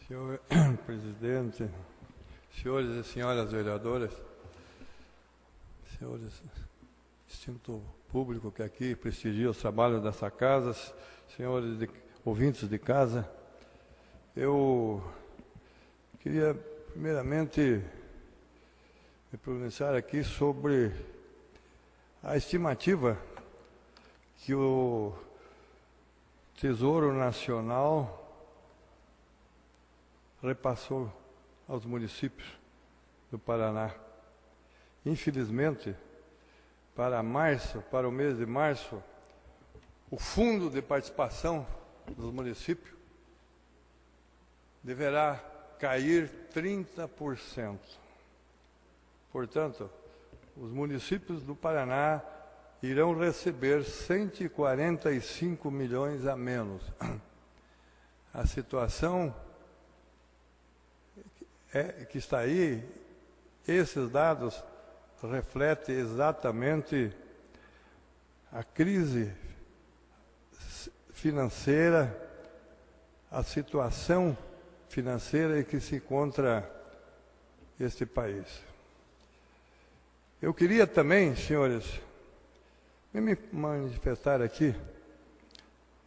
Senhor presidente, senhores e senhoras vereadoras, senhores distinto público que aqui prestigia os trabalhos dessa casa, senhores ouvintes de casa, eu queria primeiramente me pronunciar aqui sobre a estimativa que o Tesouro Nacional repassou aos municípios do Paraná. Infelizmente, para o mês de março, o fundo de participação dos municípios deverá cair 30%. Portanto, os municípios do Paraná irão receber 145 milhões a menos. A situação que está aí, esses dados refletem exatamente a crise financeira, a situação financeira em que se encontra este país. Eu queria também, senhores, me manifestar aqui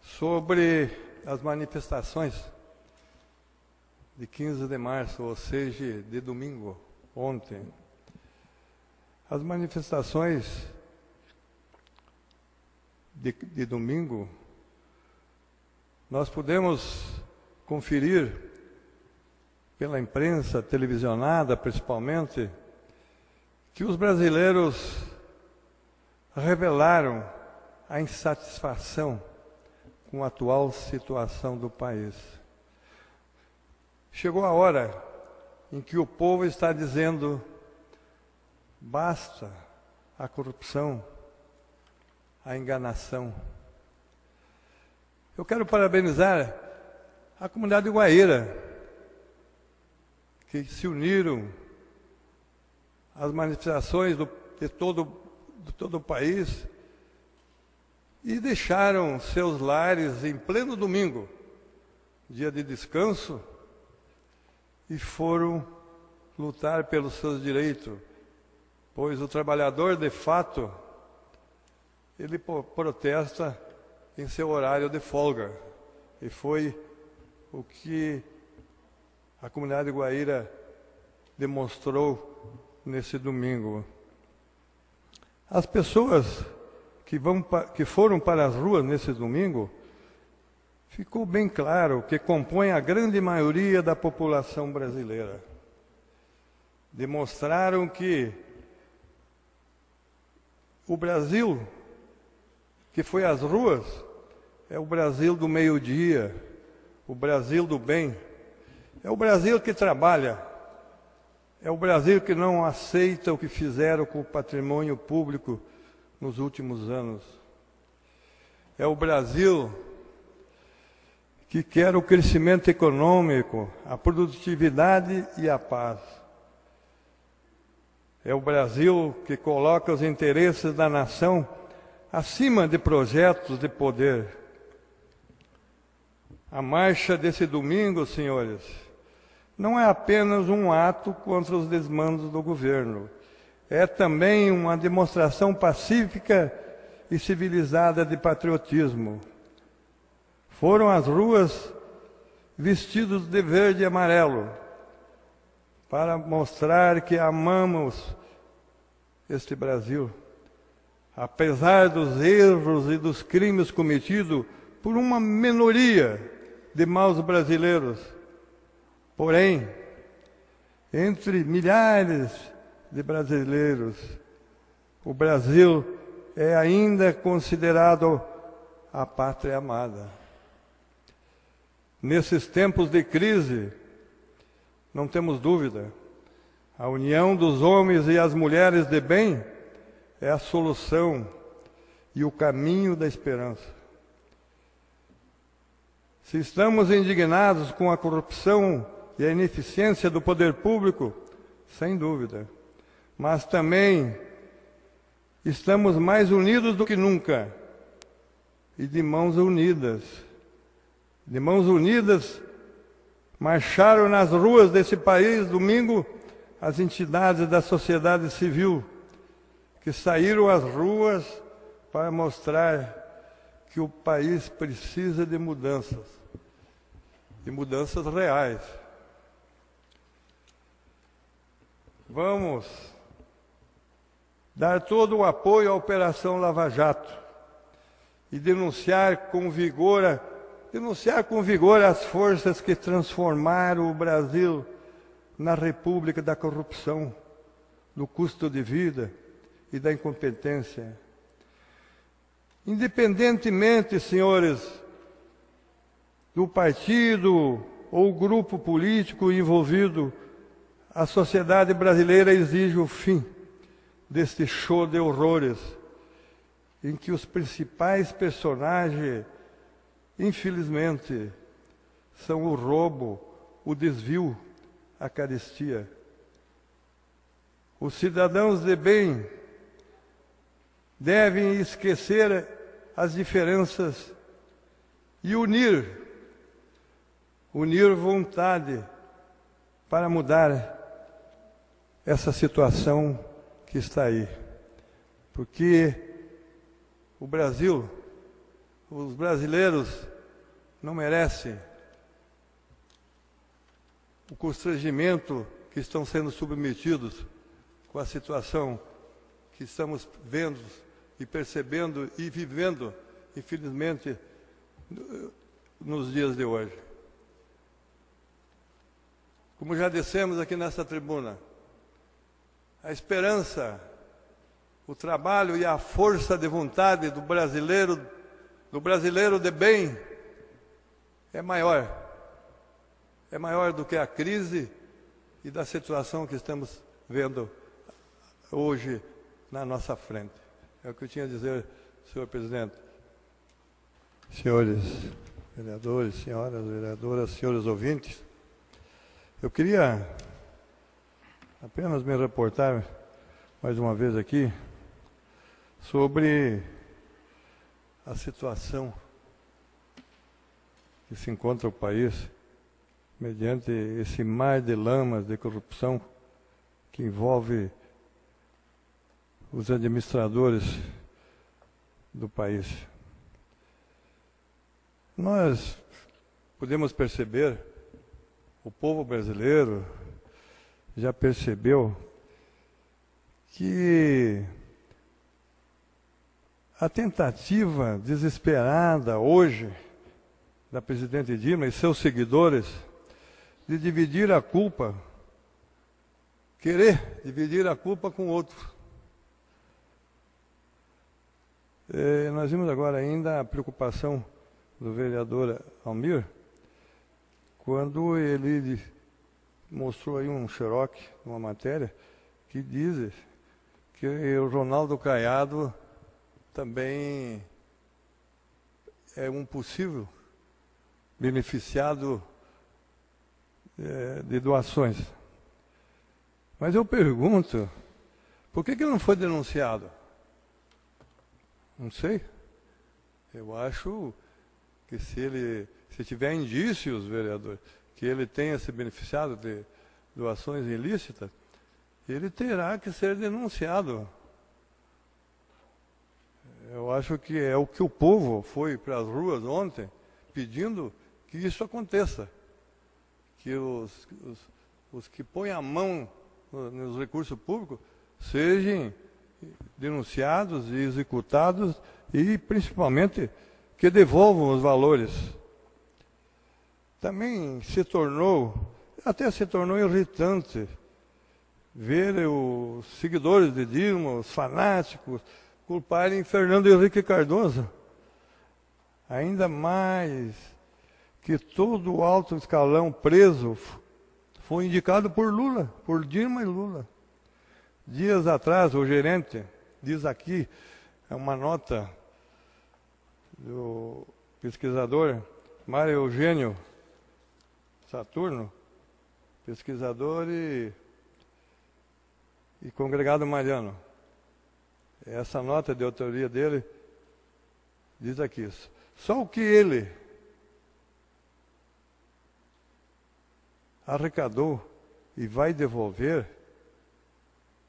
sobre as manifestações de 15 de março, ou seja, de domingo, ontem. As manifestações de domingo, nós podemos conferir pela imprensa televisionada, principalmente, que os brasileiros revelaram a insatisfação com a atual situação do país. Chegou a hora em que o povo está dizendo: basta a corrupção, a enganação. Eu quero parabenizar a comunidade guaíra, que se uniram às manifestações de todo o país e deixaram seus lares em pleno domingo, dia de descanso, e foram lutar pelos seus direitos, pois o trabalhador, de fato, ele protesta em seu horário de folga, e foi o que a comunidade guaíra demonstrou nesse domingo. As pessoas que foram para as ruas nesse domingo, ficou bem claro que compõem a grande maioria da população brasileira. Demonstraram que o Brasil que foi às ruas é o Brasil do meio-dia, o Brasil do bem, é o Brasil que trabalha, é o Brasil que não aceita o que fizeram com o patrimônio público nos últimos anos. É o Brasil que quer o crescimento econômico, a produtividade e a paz. É o Brasil que coloca os interesses da nação acima de projetos de poder. A marcha desse domingo, senhores, não é apenas um ato contra os desmandos do governo. É também uma demonstração pacífica e civilizada de patriotismo. Foram às ruas vestidos de verde e amarelo para mostrar que amamos este Brasil, apesar dos erros e dos crimes cometidos por uma minoria de maus brasileiros. Porém, entre milhares de brasileiros, o Brasil é ainda considerado a pátria amada. Nesses tempos de crise, não temos dúvida, a união dos homens e as mulheres de bem é a solução e o caminho da esperança. Se estamos indignados com a corrupção e a ineficiência do poder público, sem dúvida, mas também estamos mais unidos do que nunca e de mãos unidas Marcharam nas ruas desse país, domingo, as entidades da sociedade civil, que saíram às ruas para mostrar que o país precisa de mudanças reais. Vamos dar todo o apoio à Operação Lava Jato e denunciar com vigor as forças que transformaram o Brasil na República da corrupção, do custo de vida e da incompetência. Independentemente, senhores, do partido ou grupo político envolvido, a sociedade brasileira exige o fim deste show de horrores, em que os principais personagens, infelizmente, são o roubo, o desvio, a carestia. Os cidadãos de bem devem esquecer as diferenças e unir vontade para mudar essa situação que está aí. Porque o Brasil, os brasileiros não merecem o constrangimento que estão sendo submetidos com a situação que estamos vendo e percebendo e vivendo, infelizmente, nos dias de hoje. Como já dissemos aqui nessa tribuna, a esperança, o trabalho e a força de vontade do brasileiro de bem é maior do que a crise e da situação que estamos vendo hoje na nossa frente. É o que eu tinha a dizer, senhor presidente. Senhores vereadores, senhoras vereadoras, senhores ouvintes, eu queria apenas me reportar mais uma vez aqui sobre a situação que se encontra o país mediante esse mar de lamas de corrupção que envolve os administradores do país. Nós podemos perceber, o povo brasileiro já percebeu que a tentativa desesperada hoje da presidente Dilma e seus seguidores de dividir a culpa, querer dividir a culpa com outro. Nós vimos agora ainda a preocupação do vereador Almir, quando ele mostrou aí um xerox, uma matéria, que diz que o Ronaldo Caiado também é um possível beneficiado de doações. Mas eu pergunto, por que ele não foi denunciado? Não sei. Eu acho que se tiver indícios, vereador, que ele tenha se beneficiado de doações ilícitas, ele terá que ser denunciado. Eu acho que é o que o povo foi para as ruas ontem pedindo que isso aconteça. Que os que põem a mão nos recursos públicos sejam denunciados e executados e, principalmente, que devolvam os valores. Também até se tornou irritante ver os seguidores de Dilma, os fanáticos, culparem Fernando Henrique Cardoso. Ainda mais que todo o alto escalão preso foi indicado por Lula, por Dilma e Lula. Dias atrás, o gerente diz aqui, é uma nota do pesquisador Mário Eugênio Saturno, pesquisador e congregado mariano. Essa nota de autoria dele diz aqui, só o que ele arrecadou e vai devolver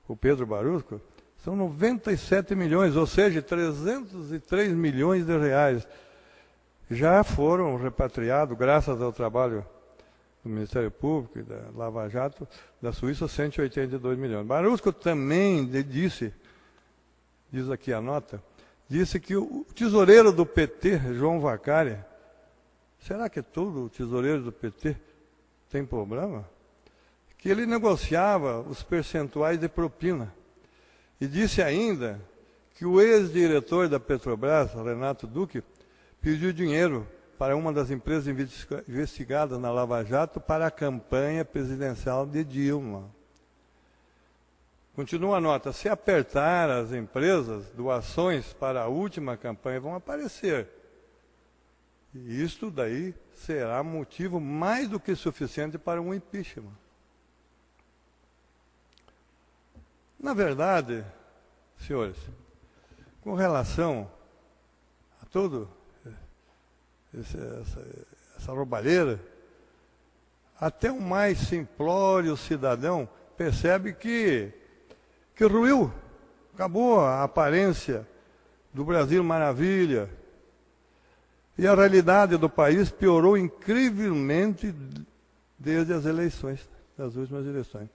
o Pedro Barusco são 97 milhões, ou seja, 303 milhões de reais. Já foram repatriados, graças ao trabalho do Ministério Público e da Lava Jato, da Suíça, 182 milhões. Barusco também diz aqui a nota, disse que o tesoureiro do PT, João Vacari, será que todo o tesoureiro do PT tem problema? Que ele negociava os percentuais de propina. E disse ainda que o ex-diretor da Petrobras, Renato Duque, pediu dinheiro para uma das empresas investigadas na Lava Jato para a campanha presidencial de Dilma. Continua a nota, se apertar as empresas, doações para a última campanha vão aparecer. E isto daí será motivo mais do que suficiente para um impeachment. Na verdade, senhores, com relação a tudo essa roubalheira, até o mais simplório cidadão percebe que ruiu, acabou a aparência do Brasil Maravilha. E a realidade do país piorou incrivelmente desde as eleições, das últimas eleições.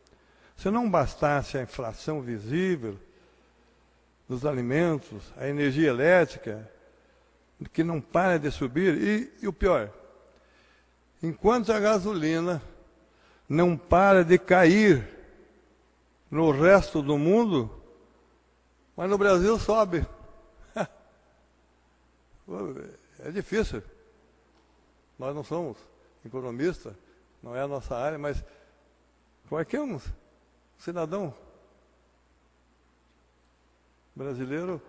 Se não bastasse a inflação visível dos alimentos, a energia elétrica, que não para de subir, e o pior, enquanto a gasolina não para de cair no resto do mundo, mas no Brasil sobe. É difícil. Nós não somos economistas, não é a nossa área, mas qualquer um cidadão brasileiro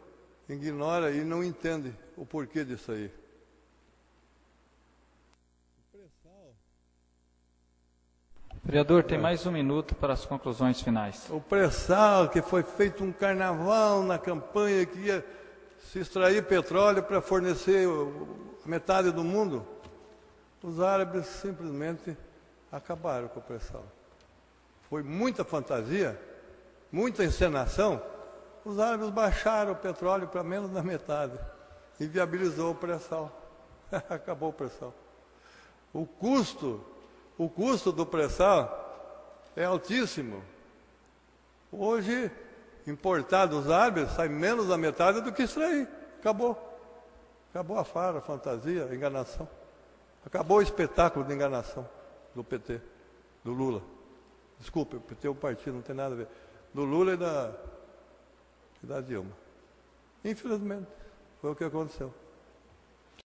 ignora e não entende o porquê disso aí. Vereador, tem mais um minuto para as conclusões finais. O pré-sal, que foi feito um carnaval na campanha que ia se extrair petróleo para fornecer a metade do mundo, os árabes simplesmente acabaram com o pré-sal. Foi muita fantasia, muita encenação. Os árabes baixaram o petróleo para menos da metade e viabilizou o pré-sal. Acabou o pré-sal. O custo do pré-sal é altíssimo. Hoje, importar dos árabes sai menos da metade do que extrair. Acabou. Acabou a farra, a fantasia, a enganação. Acabou o espetáculo de enganação do PT, do Lula. Desculpe, o PT é um partido, não tem nada a ver. Do Lula e da Dilma. Infelizmente, foi o que aconteceu.